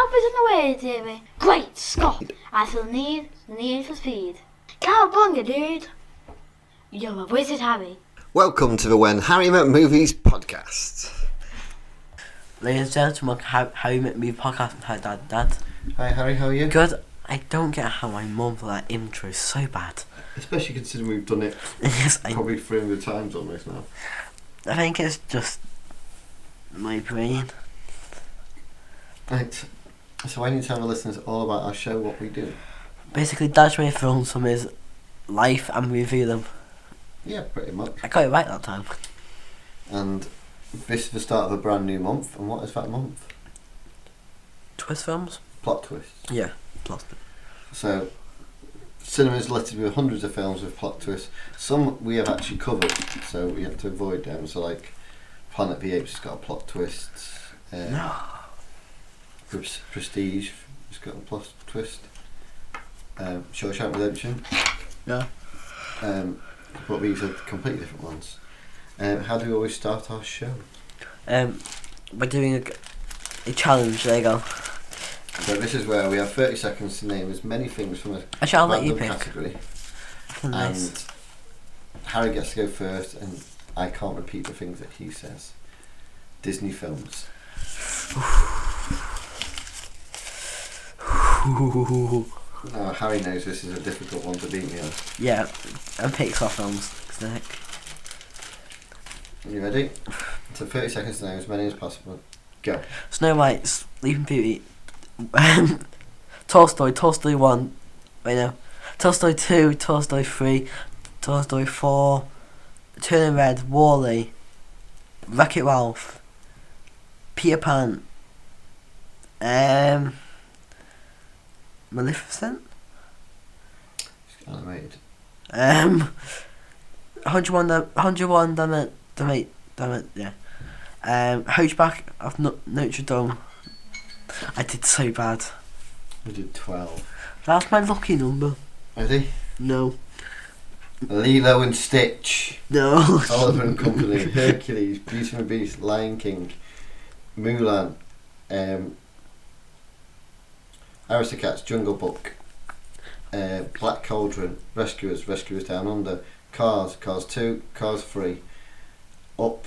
Alpha's in the way, Davey. Great Scott! I feel the need for speed. Cowabunga, dude! You're a wizard, Harry. Welcome to the When Harry Met Movies podcast. Ladies and gentlemen, Harry Met Movies podcast with her dad. Hi Harry, how are you? Good. I don't get how my mum for that intro is so bad. Especially considering we've done it probably 300 times almost now. I think it's just my brain. Right. So why don't you tell the listeners all about our show, what we do? Basically, Dad's way of films from his life and review them. Yeah, pretty much. I got it right that time. And this is the start of a brand new month. And what is that month? Twist films? Plot twists. Yeah, plot. So, cinema's littered with hundreds of films with plot twists. Some we have actually covered, so we have to avoid them. So, like Planet of the Apes has got a plot twist. No. Prestige has got a plot twist. Shawshank Redemption. Yeah. But these are completely different ones. How do we always start our show? By doing a challenge. There you go. So this is where we have 30 seconds to name as many things from a Actually, I'll let you random pick. category. Nice. And Harry gets to go first, and I can't repeat the things that he says. Disney films. Oh, Harry knows this is a difficult one to beat me on. Yeah, and Pixar films. Sick. Are you ready? So 30 seconds to name as many as possible. Go. Snow White, Sleeping Beauty, Tolstoy, Tolstoy 1, wait no, Tolstoy 2, Tolstoy 3, Tolstoy 4, Turning Red, Wall-E, Wreck-It Ralph, Peter Pan, Maleficent, It's animated. 101 Dalmatians, yeah. Hunchback of Notre Dame. I did so bad. We did 12. That's my lucky number. Ready? No. Lilo and Stitch. No. Oliver and Company. Hercules. Beauty and the Beast. Lion King. Mulan. Aristocats. Jungle Book. Black Cauldron. Rescuers. Rescuers Down Under. Cars. Cars 2. Cars 3. Up.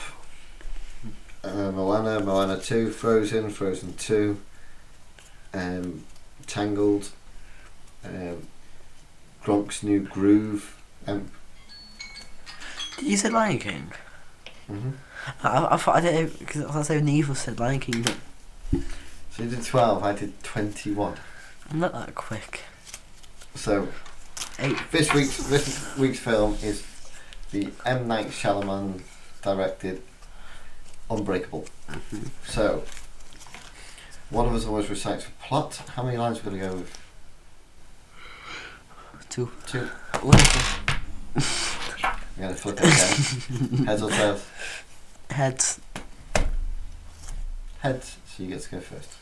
Moana. Moana 2. Frozen. Frozen 2. Tangled. Gronk's New Groove. Did you say Lion King? Mm-hmm. I thought I did because I was saying Neve said Lion King, but So you did 12. I did 21. I'm not that quick. So 8. this week's film is the M. Night Shyamalan directed Unbreakable. Mm-hmm. So one of us always recites the plot. How many lines are we going to go with? 2. 2. What? I'm going to flip it again. Heads or tails? Heads. Heads. So you get to go first.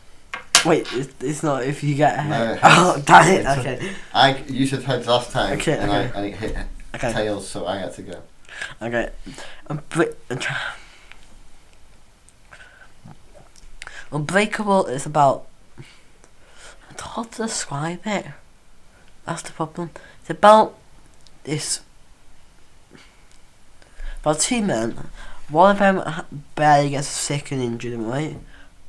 Wait, it's not if you get a head. No, heads. Oh, damn it. Okay. You said heads last time. Okay, and okay. I hit Okay. tails, so I had to go. Okay. Unbreakable is about. It's hard to describe it. That's the problem. It's about this. About 2 men. One of them barely gets sick and injured, right?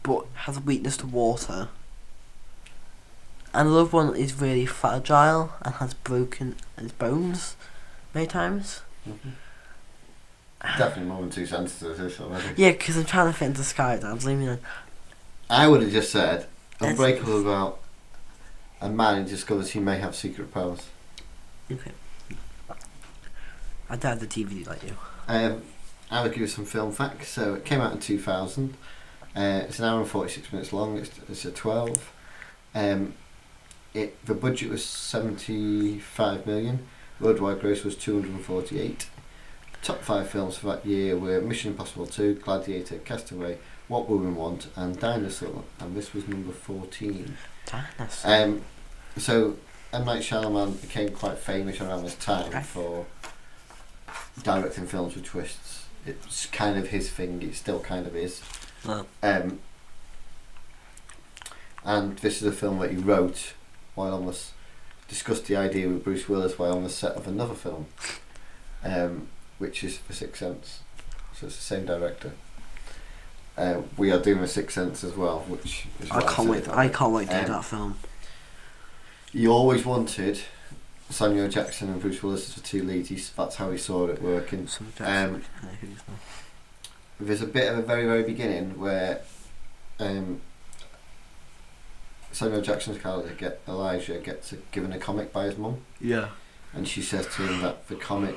But has a weakness to water. And the other one is really fragile and has broken his bones many times. Mm-hmm. Definitely more than 2 sentences this already. Yeah, because I'm trying to fit into skydiving. Leave me alone. I would have just said Unbreakable about a man who discovers he may have secret powers. Okay. I don't have the DVD like you. I would give you some film facts. So it came out in 2000. It's an hour and 46 minutes long. It's a 12. The budget was 75 million. Worldwide gross was 248. Top 5 films for that year were Mission Impossible 2, Gladiator, Castaway, What Women Want, and Dinosaur. And this was number 14. Dinosaur. So M. Night Shyamalan became quite famous around this time for directing films with twists. It's kind of his thing. It still kind of is. Oh. and this is a film that he wrote while on this, discussed the idea with Bruce Willis while on the set of another film, which is The Sixth Sense. So it's the same director. We are doing The Sixth Sense as well, which is I can't wait. I can't wait to do that film. He always wanted Samuel Jackson and Bruce Willis as the two leads. That's how he saw it working. There's a bit at the very, very beginning where Samuel Jackson's character, Elijah, gets given a comic by his mum. Yeah. And she says to him that the comic,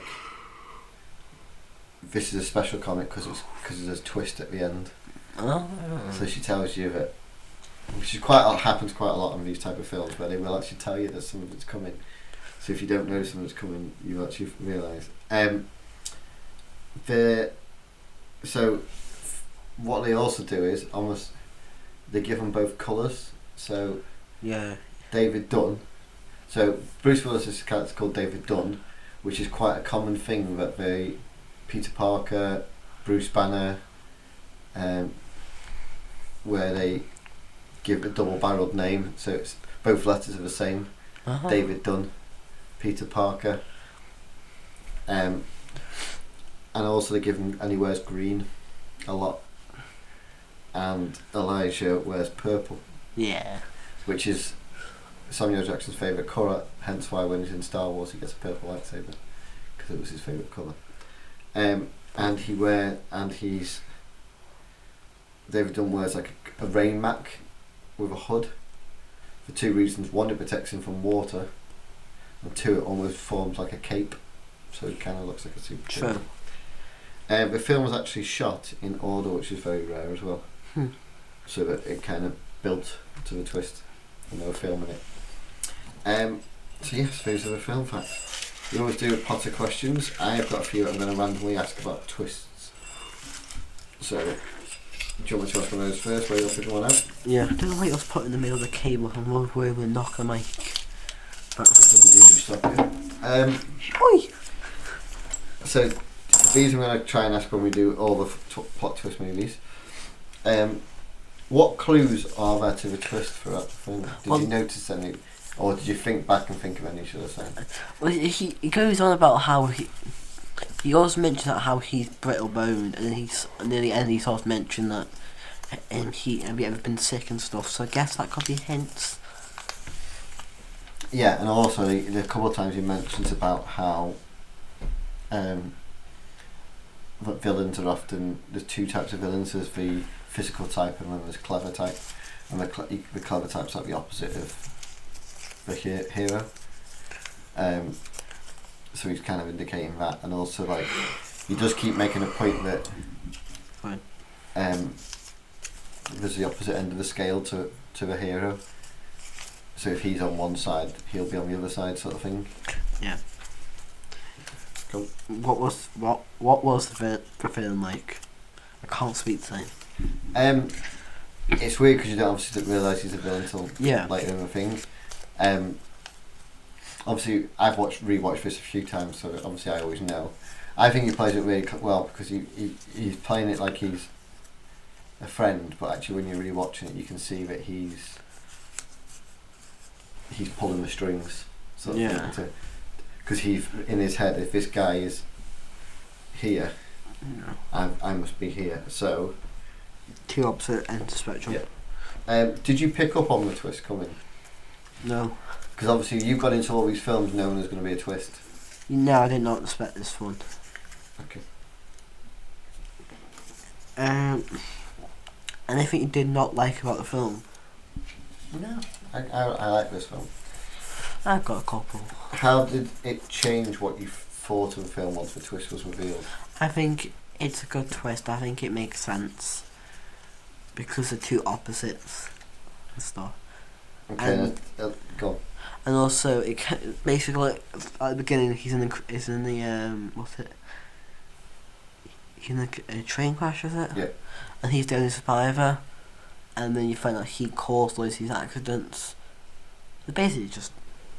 this is a special comic because there's a twist at the end. Oh. So she tells you that, which is happens quite a lot in these type of films, where they will actually tell you that something's coming. So if you don't know something's coming, you actually realise. So what they also do is they give them both colours. So yeah, David Dunn. So Bruce Willis's character is called David Dunn, which is quite a common thing that Peter Parker, Bruce Banner, where they give a double-barreled name. So it's both letters are the same. David Dunn, Peter Parker, and also they give him, and he wears green a lot, and Elijah wears purple. Yeah. Which is Samuel Jackson's favourite colour, hence why when he's in Star Wars he gets a purple lightsaber, because it was his favourite colour. David Dunn wears like a rain mac with a hood for two reasons. One, it protects him from water, and two, it almost forms like a cape, so it kind of looks like a superhero. True. The film was actually shot in order, which is very rare as well. So that it kind of built to the twist when they were filming it. So yes, those are the film facts. We always do a pot of questions. I have got a few that I'm going to randomly ask about twists. So, do you want me to ask one of those first, where you'll pick one out? Yeah, I don't like us put in the middle of the cable and where we knock the mic. That doesn't usually stop you. Oi! So, these I'm going to try and ask when we do all the plot twist movies. What clues are there to the twist throughout the film? Did you notice any, or did you think back and think of any, should I say? Well, he goes on about how he also mentions that how he's brittle boned, and then near the end he sort of mentioned that he have you ever been sick and stuff. So I guess that could be hints. Yeah, and also a couple of times he mentions about how that villains are often, there's two types of villains. There's the physical type and then there's clever type, and the clever type's like the opposite of the hero. So he's kind of indicating that, and also like he does keep making a point that there's the opposite end of the scale to the hero. So if he's on one side, he'll be on the other side, sort of thing. Yeah. Cool. What was the film like? I can't speak to him. It's weird because you don't obviously realise he's a villain until later in the thing. Obviously, I've rewatched this a few times, so obviously I always know. I think he plays it really well because he's playing it like he's a friend, but actually when you're really watching it, you can see that he's pulling the strings, sort of thing. Because he's in his head, if this guy is here, I must be here. So two opposite ends of the spectrum. Yeah. Did you pick up on the twist coming? No. Because obviously you've got into all these films knowing there's going to be a twist. No, I did not expect this one. Okay. Anything you did not like about the film? No. I like this film. I've got a couple. How did it change what you thought of the film once the twist was revealed? I think it's a good twist. I think it makes sense because they're two opposites and stuff. Okay, go on. And also, it basically at the beginning he's in the what's it? He's in a train crash, is it? Yeah. And he's the only survivor, and then you find out he caused loads of these accidents. So basically, just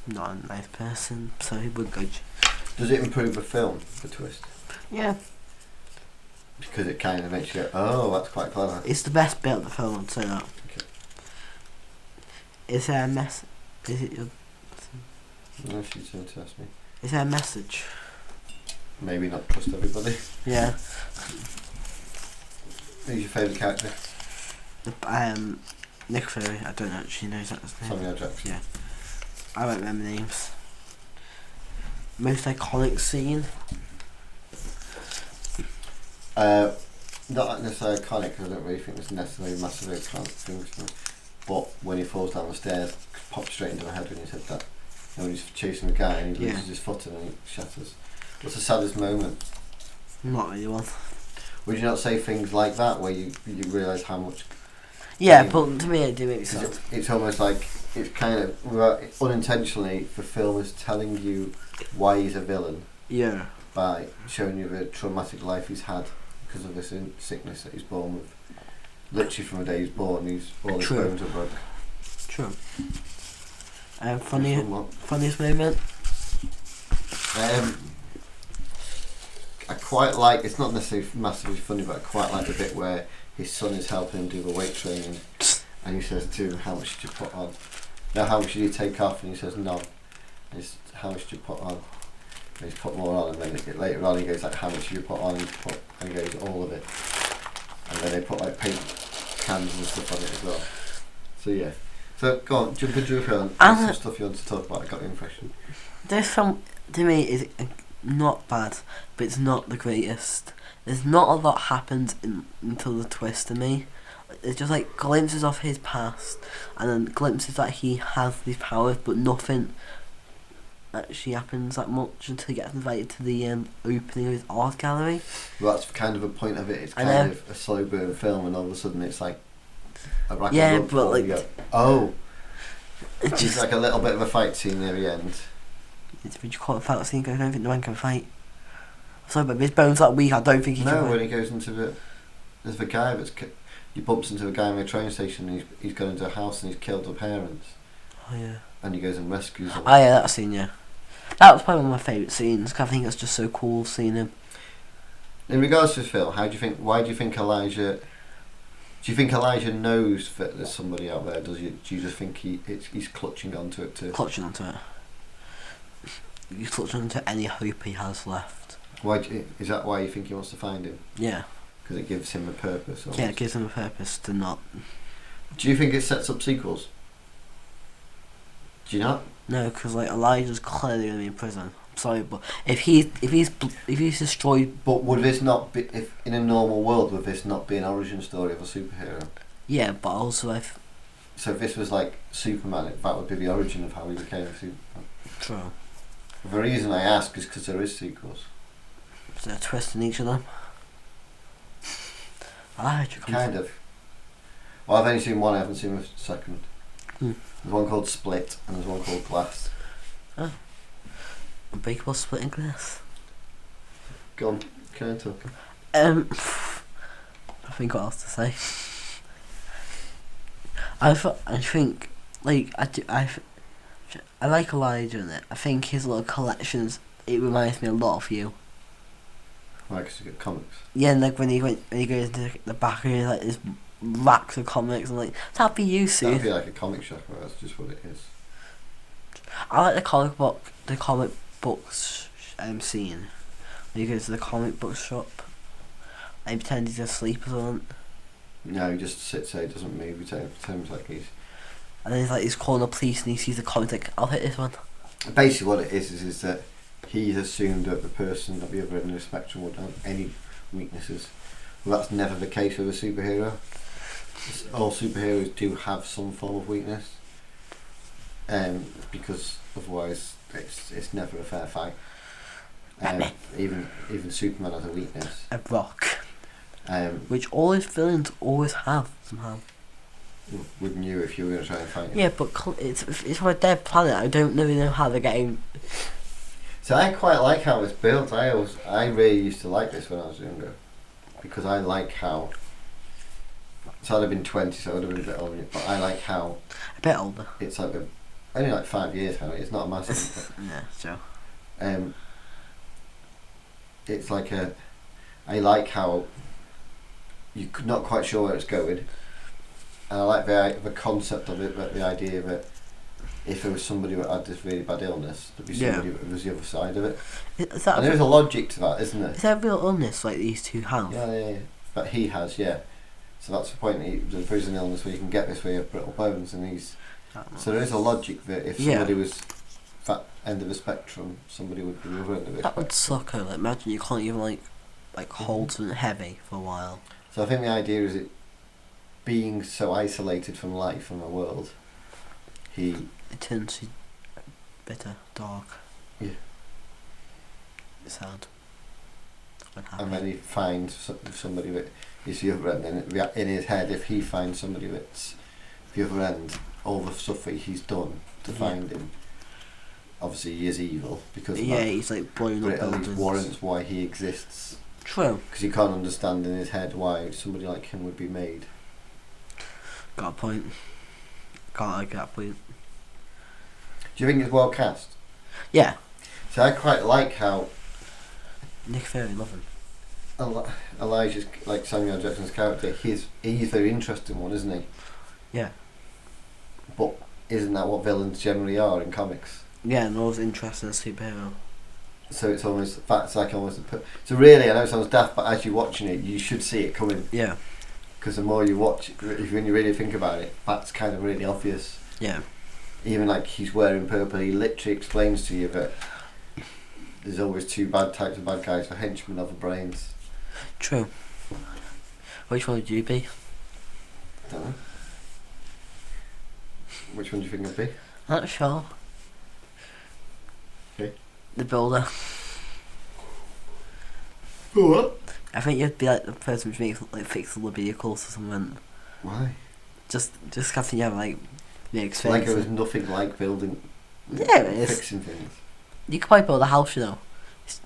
not a nice person, so he would go. Does it improve the film, the twist? Yeah. Because it kind of makes you go, oh, that's quite clever. It's the best bit of the film, I'd say that. Is there a mess? Is it your? No, she's going to ask me. Is there a message? Maybe not trust everybody. Yeah. Who's your favourite character? Nick Fury. I don't actually know his name. Samuel Jackson. Yeah. I won't remember names. Most iconic scene. Not necessarily iconic, because I don't really think there's necessarily massively iconic things. But when he falls down the stairs, popped straight into my head when he said that. And when he's chasing the guy and he loses his foot and he shatters. What's the saddest moment? Not really one. Would you not say things like that where you realise how much? Yeah, but to me it do make sense. It's almost like it's kind of unintentionally the film is telling you why he's a villain. Yeah. By showing you the traumatic life he's had because of this sickness that he's born with. Literally from the day he's born, all his bones are broke. True. Funniest moment? I quite like, it's not necessarily massively funny, but I quite like the bit where his son is helping him do the weight training and he says to him, how much did you put on? No, how much did you take off? And he says, none. And he's, how much did you put on? And he's put more on, and then later on he goes like, how much did you put on? And he goes, all of it. And then they put like paint cans and stuff on it as well. So yeah. So go on, jump into a film. Some stuff you want to talk about. I got the impression. This film to me is not bad, but it's not the greatest. There's not a lot happens until the twist to me. It's just like glimpses of his past, and then glimpses that he has these powers, but nothing actually happens that much until he gets invited to the opening of his art gallery. Well, that's kind of a point of it. It's kind of a slow burn film, and all of a sudden it's like a rack but like go, oh, it's just like a little bit of a fight scene near the end. Would you call it a fight scene? I don't think no one can fight. Sorry, but his bones that weak. I don't think he can. No, when he goes into there's the guy he bumps into a guy in the train station. And he's gone into a house and he's killed the parents. Oh yeah. And he goes and rescues them. Oh yeah, that scene. Yeah, that was probably one of my favourite scenes. Cause I think it's just so cool seeing him. In regards to this film, why do you think Elijah? Do you think Elijah knows that there's somebody out there? Do you just think he's clutching onto it too? Clutching onto it. He's clutching onto any hope he has left. Is that why you think he wants to find him? Yeah. Because it gives him a purpose. Almost. Yeah, it gives him a purpose to not. Do you think it sets up sequels? Do you not? No, because like Elijah's clearly gonna be in prison. I'm sorry, but if he's destroyed. But would this not be, if in a normal world, would this not be an origin story of a superhero? Yeah, but also if. So if this was like Superman, that would be the origin of how he became a Superman. True. The reason I ask is because there is sequels. Is there a twist in each of them? Kind of. Well, I've only seen one. I haven't seen the second. Hmm. There's one called Split and there's one called Glass. Oh. Unbreakable, Split and Glass. Go on, can I talk? I think what else to say. I think like I like Elijah in it. I think his little collections. It reminds me a lot of you. Why? Because you get comics. Yeah, and like when he goes into the back and like there's racks of comics and like that'd be you, Sue. That'd be like a comic shop. That's just what it is. I like the comic books scene. When he goes to the comic book shop, and he pretends he's asleep or something. No, he just sits there, he doesn't move. He pretends like he's. And then he's calling the police and he sees the comic like, I'll hit this one. Basically, what it is that he's assumed that the person at the other end of the spectrum would have any weaknesses. Well, that's never the case with a superhero. All superheroes do have some form of weakness, because otherwise it's never a fair fight. Even Superman has a weakness. A rock. Which all his villains always have somehow. Wouldn't you if you were going to try and fight him? Yeah, but it's on a dead planet. I don't really know how they're getting. So I quite like how it's built. I really used to like this when I was younger, because I like how. So I'd have been 20, so I would have been a bit older. But I like how. A bit older. It's like only like 5 years, Harry. It's not a massive. Yeah, so. It's like I like how you're not quite sure where it's going, And I like the concept of it, but the idea that if there was somebody who had this really bad illness, there'd be somebody that was the other side of it. Is that And there's a logic to that, isn't there? is that a real illness like these two have? Yeah. But he has, yeah. So that's the point. There is an illness where you can get this where you have brittle bones, and he's. So there is a logic that if somebody was that end of the spectrum, somebody would be the other end of it. That would suck. Like, imagine you can't even like hold something heavy for a while. So I think the idea is it being so isolated from life and the world, it turns to bitter, dark. Yeah. Sad. And then he finds somebody that is the other end, and in his head, if he finds somebody that's the other end, all the stuff that he's done to find him, obviously he is evil because of that, he's like blowing but up it at least buildings. warrants why he exists. True. Because he can't understand in his head why somebody like him would be made. Got a point. Can't argue that point. Do you think it's well cast? Yeah. So I quite like how Nick Fury, love him. Elijah's, like Samuel L. Jackson's character, he's a very interesting one, isn't he? Yeah. But isn't that what villains generally are in comics? Yeah, and always interesting as a superhero. So it's almost, that's like almost so really, I know it sounds daft, but as you're watching it, you should see it coming. Yeah. Because the more you watch, when you really think about it, that's kind of really obvious. Yeah. Even like he's wearing purple, he literally explains to you that there's always two bad types of bad guys, the henchmen of the brains. True. Which one would you be? Don't know. Which one do you think it'd be? Not sure. Okay. The builder. What? I think you'd be like the person who makes fix all the vehicles or something. Why? Just because you have like the Like experience. it was nothing like building. Yeah, it is. Fixing things. You could probably build a house, you know.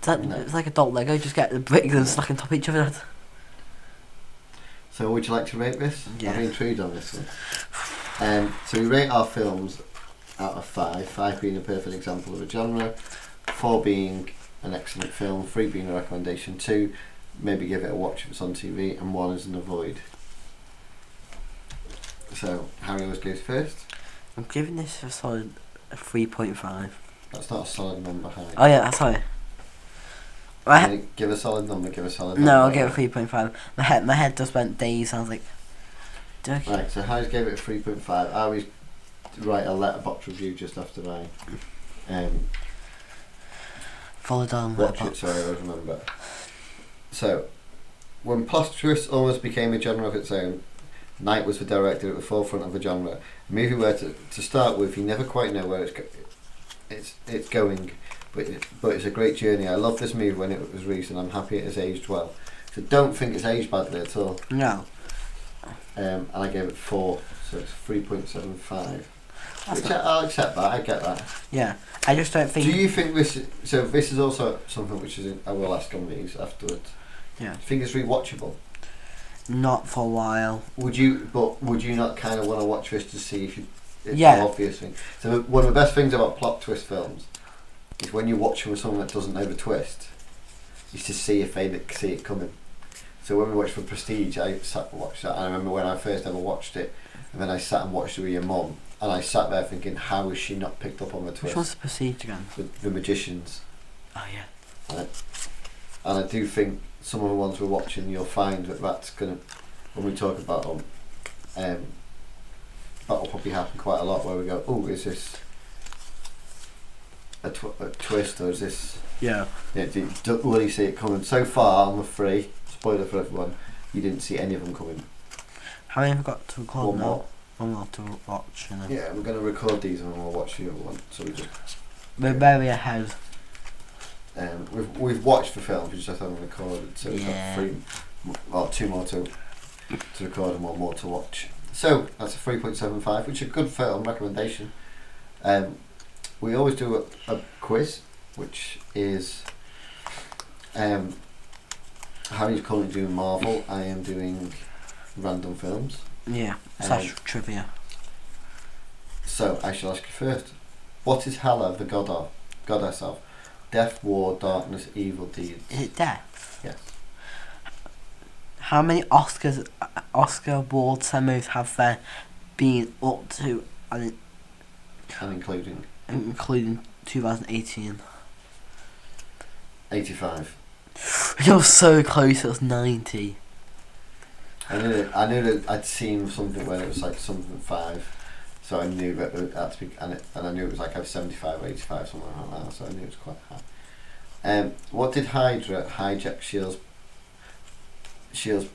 No. It's like a dot Lego. Just get the bricks and stack on top of each other. So would you like to rate this? Yeah. I'm intrigued on this one. So we rate our films out of 5. 5 being a perfect example of a genre, 4 being an excellent film, 3 being a recommendation, 2 maybe give it a watch if it's on TV, and 1 is an avoid. So Harry always goes first. I'm giving this a solid 3.5. That's not a solid number, Harry. Oh yeah, sorry. Right. Give a solid number, give a solid number. No, I'll give it 3.5. My head just went days. I was like, okay. Right, so Harry's gave it a 3.5. I always write a letterbox review just after I Follow down. watch it, so I always remember. So, when plot twists almost became a genre of its own, Knight was the director at the forefront of the genre. A movie where to start with, you never quite know where it's going, but it's a great journey. I loved this movie when it was released, and I'm happy it has aged well. So don't think it's aged badly at all. No. And I gave it 4, so it's 3.75. I'll accept that. I get that. Yeah, I just don't think. Do you think this? So this is also something which is I will ask on these afterwards. Yeah. Do you think it's rewatchable? Not for a while. Would you not kind of want to watch this to see if it's Yeah. an obvious thing? So one of the best things about plot twist films is when you watch them with someone that doesn't know the twist, is to see if they see it coming. So when we watched The Prestige, I sat and watched that, and I remember when I first ever watched it, and then I sat and watched it with your mum, and I sat there thinking, how has she not picked up on the twist? Which one's the Prestige again? The Magicians. Oh yeah. And I do think some of the ones we're watching, you'll find that's going to, when we talk about them, that'll probably happen quite a lot, where we go, oh, is this a twist, or is this... Yeah. Will you see it coming? So far, I'm afraid, spoiler for everyone, you didn't see any of them coming. How many have we got to record One now? more. One more to watch. You know. Yeah, we're going to record these and we'll watch the other one. So We're very ahead. we've watched the films, we just haven't recorded. So we've Yeah. got 2 more to record and 1 more to watch. So that's a 3.75, which is a good film recommendation. We always do a quiz, which is Harry's currently doing Marvel. I am doing random films. Yeah. Slash trivia. So I shall ask you first. What is Hela the goddess of? Death, war, darkness, evil deeds. Is it death? Yes. How many Oscar award ceremonies have there been up to, and And including 2018? 85. You're so close. It was 90. I knew that I'd seen something when it was like something 5, so I knew that it had to be, and I knew it was like 75 or 85, something like that. So I knew it was quite high. What did Hydra hijack Shield's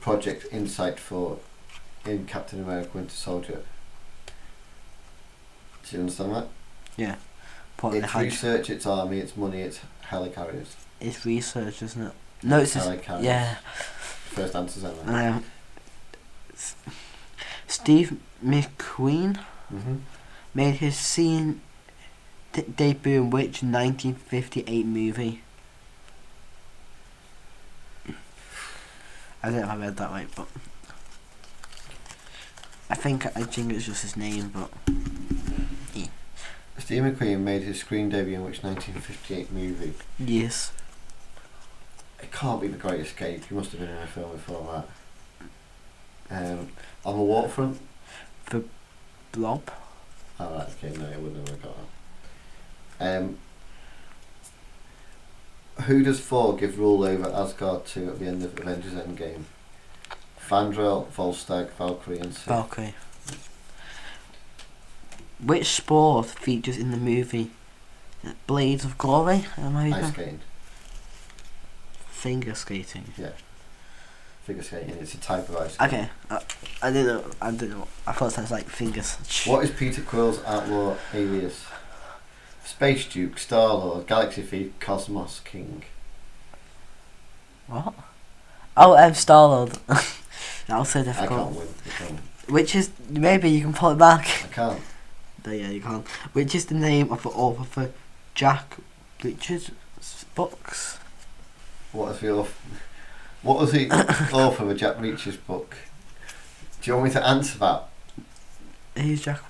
Project Insight for in Captain America: Winter Soldier? Do you understand that? Yeah. It's research, it's army, it's money, it's helicarriers. It's research, isn't it? No, it's just, Helicarriers. yeah. First answer's anyway. Steve McQueen made his scene debut in which 1958 movie? I don't know if I read that right, but I think it's just his name, but yeah. Steve McQueen made his screen debut in which 1958 movie? Yes. It can't be The Great Escape. He must have been in a film before that. On the waterfront? The Blob. Oh, right, okay, no, I wouldn't have got that. Who does Thor give rule over Asgard to at the end of Avengers Endgame? Fandral, Volstagg, Valkyrie and Sif. Valkyrie. Which sport features in the movie Blades of Glory? Ice skating. Finger skating. Yeah. Figure skating, it's a type of ice skating. Okay, I didn't know. I thought it sounds like fingers. What is Peter Quill's outlaw alias? Space Duke, Star-Lord, Galaxy Thief, Cosmos King. What? Oh, Star-Lord. That was so I difficult. can't win. I can't. Which is, maybe you can pull it back. I can't. No, yeah, you can't. Which is the name of the author for Jack Richards' books? What was the author of Jack Reacher's book? Do you want me to answer that? Who's Jack?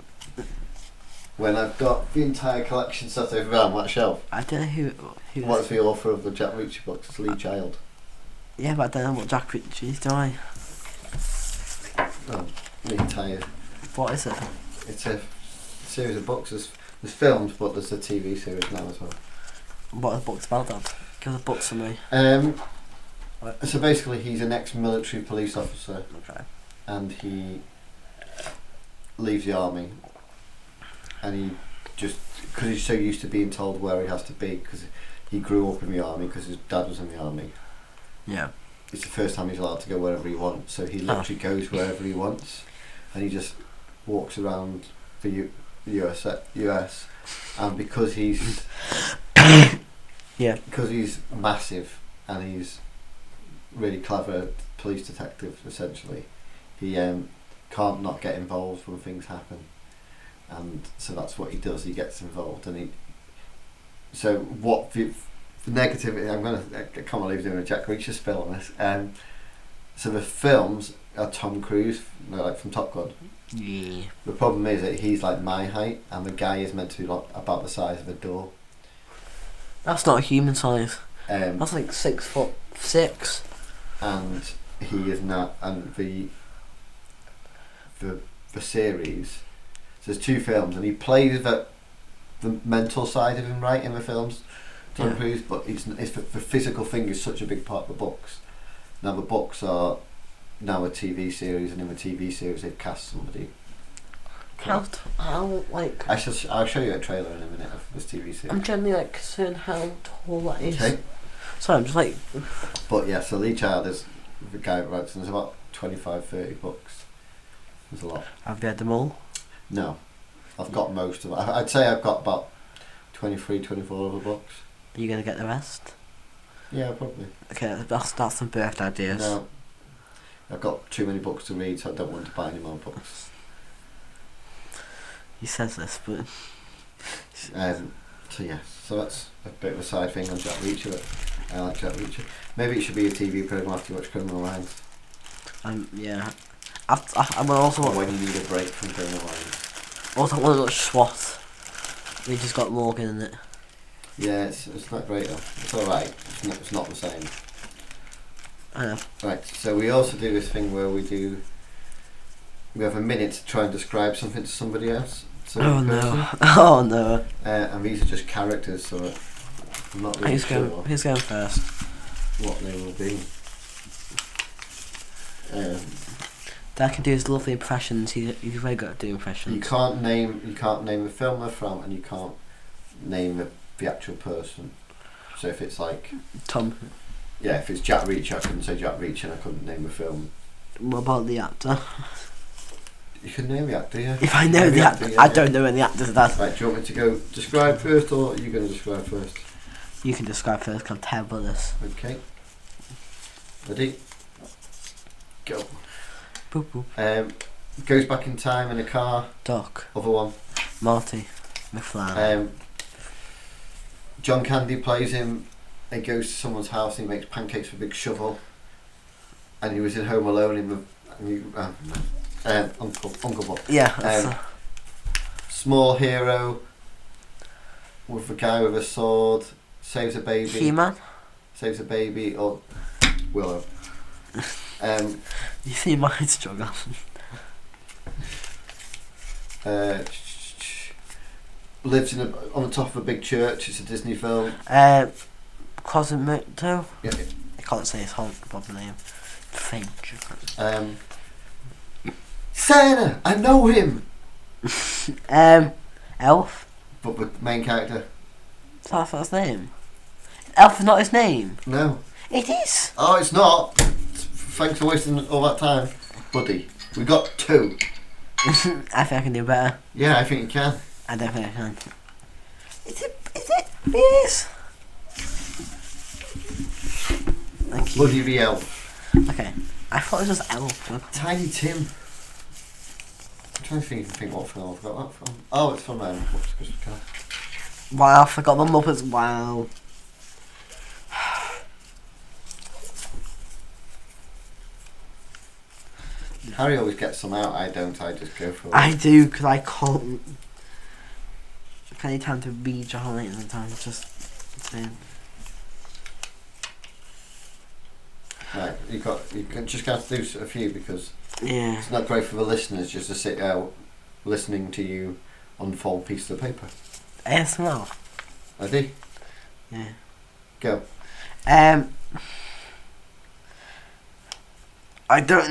When I've got the entire collection set over on that shelf. I don't know who What's the author of the Jack Reacher books? It's Lee Child. Yeah, but I don't know what Jack Reacher is, do I? Oh, the entire. What is it? It's a series of books. There's films, but there's a TV series now as well. What are the books about, Dad? Give the books to me. So basically, he's an ex-military police officer. Okay. And he leaves the army. And he just, because he's so used to being told where he has to be, because he grew up in the army, because his dad was in the army. Yeah. It's the first time he's allowed to go wherever he wants, so he literally goes wherever he wants, and he just walks around the US, and because he's because he's massive and he's really clever police detective essentially, he can't not get involved when things happen. And so that's what he does. He gets involved, and so what the negativity? I can't believe doing a Jack Reacher spill on this. So the films are Tom Cruise, like from Top Gun. Yeah. The problem is that he's like my height, and the guy is meant to be like about the size of a door. That's not a human size. That's like 6'6". And he is not. And the series. So there's 2 films, and he plays the mental side of him right in the films, Tom Cruise, but it's the physical thing is such a big part of the books. Now the books are now a TV series, and in the TV series they've cast somebody. How like? I'll show you a trailer in a minute of this TV series. I'm generally like concerned how tall that is. Okay. So I'm just like. But yeah, so Lee Child is the guy that writes, and there's about 25-30 books. There's a lot. Have you read them all? No, I've got most of it. I'd say I've got about 23, 24 of the books. Are you gonna get the rest? Yeah, probably. Okay, that's some birthday ideas. No, I've got too many books to read, so I don't want to buy any more books. He says this, but. So yeah, so that's a bit of a side thing on Jack Reacher. But I like Jack Reacher. Maybe it should be a TV program after you watch Criminal Minds. Yeah. I'm also. Or when you need a break from Criminal Minds. Also, I want to watch SWAT. We just got Morgan in it. Yeah, it's not great though. It's alright. It's not the same. I know. Right, so we also do this thing where we have a minute to try and describe something to somebody else. Oh no. Oh no. And these are just characters, so I'm not really sure Who's going first? what they will be. Dad can do his lovely impressions. He's very good at doing impressions. You can't name the film they're from, and you can't name the actual person. So if it's like Tom. Yeah, if it's Jack Reacher, I couldn't say Jack Reacher and I couldn't name the film. What about the actor? You can name the actor, yeah. If I know the actor, yeah, I don't know any actors. That. Right, do you want me to go describe first, or are you going to describe first? You can describe first. 'Cause I'm terrible at this. Okay. Ready? Go. Boop boop. Goes back in time in a car. Doc. Other one. Marty. McFly. John Candy plays him. He goes to someone's house and he makes pancakes with a big shovel. And he was in Home Alone in the Uncle Bob. Yeah. Small hero with a guy with a sword, saves a baby. He-Man. Saves a baby, or Willow. You see my struggle. Lives on the top of a big church. It's a Disney film. Cosmo. Yeah. I can't say his whole proper name. Finch. Santa, I know him. Elf. But the main character. Is that his name? Elf is not his name. No. It is. Oh, it's not. Thanks for wasting all that time, buddy. We got 2. I think I can do better. Yeah, I think you can. I don't think I can. Is it? Yes. Thank you. Buddy the Elf. Okay. I thought it was just Elf. Tiny Tim. I'm trying to think what film I've got that from. Oh, it's from Muppets Christmas Carol. Wow, I forgot the Muppets. Wow. Harry always gets some out. I don't. I just go for it. I do, because I can't. Any time to read John and time just saying. Right, you can just have to do a few because Yeah. it's not great for the listeners just to sit out listening to you unfold pieces of paper. ASMR. Ready? Yeah. Go. I don't.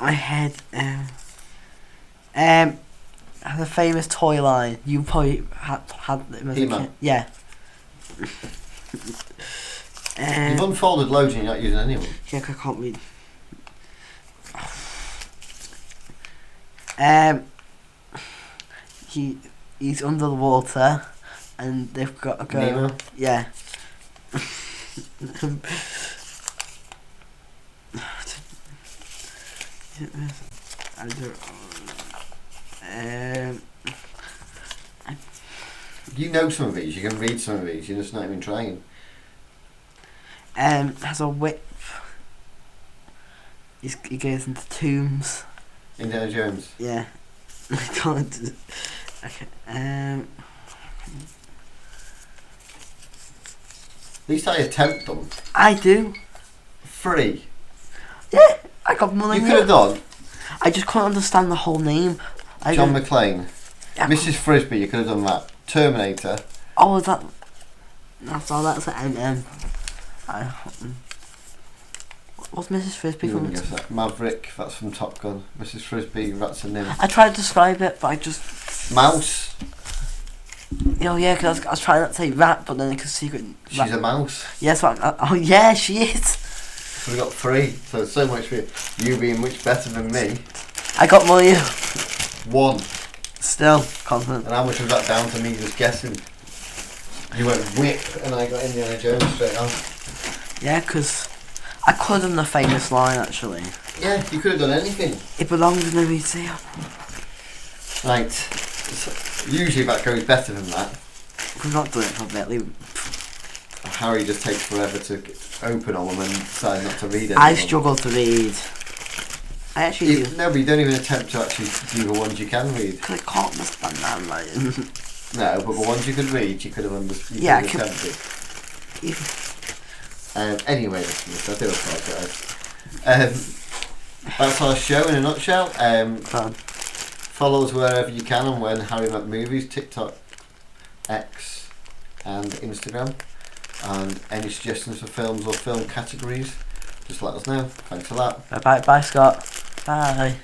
My head. Has a famous toy line. You probably had them as a He-Man. kid. Yeah. You've unfolded loads and you're not using any of them. Yeah, 'cause I can't read. He's under the water, and they've got to go. Nemo? Yeah. I don't. You know some of these, you can read some of these, you're just not even trying. Has a whip. He goes into tombs. Indiana Jones. Yeah. I can't. Okay. At least I attempt them. I do. 3. Yeah, I got more You than could have done I just couldn't understand the whole name. John McClane. Yeah, Mrs. Frisbee, you could have done that. Terminator. Oh, is that? That's all. That's an What's Mrs. Frisbee You from? wouldn't guess that. Maverick, that's from Top Gun. Mrs. Frisbee, that's a nymph. I tried to describe it, but I just. Mouse. Oh yeah, because I was trying not to say rat, but then it could secret. She's a mouse. Yes, oh yeah, she is. So we got 3. So so much for you being much better than me. I got more you. 1. Still confident. And how much was that down to me just guessing? You went whip and I got Indiana Jones straight off. Yeah, because I could have done the famous line actually. Yeah, you could have done anything. It belongs in the museum. Right. So, usually that goes better than that. We've not done it for a bit. Harry just takes forever to open on them and decide not to read it. I struggle to read. I actually do. No, but you don't even attempt to actually do the ones you can read. Because I can't understand that I'm writing. No, but the ones you could read, you could have understood. Yeah, I attempted. Anyway, listeners, I do apologise. That's our show in a nutshell. Follow us wherever you can on When Harry Met Movies, TikTok, X and Instagram. And any suggestions for films or film categories, just let us know. Thanks a lot. Bye, Scott. Bye.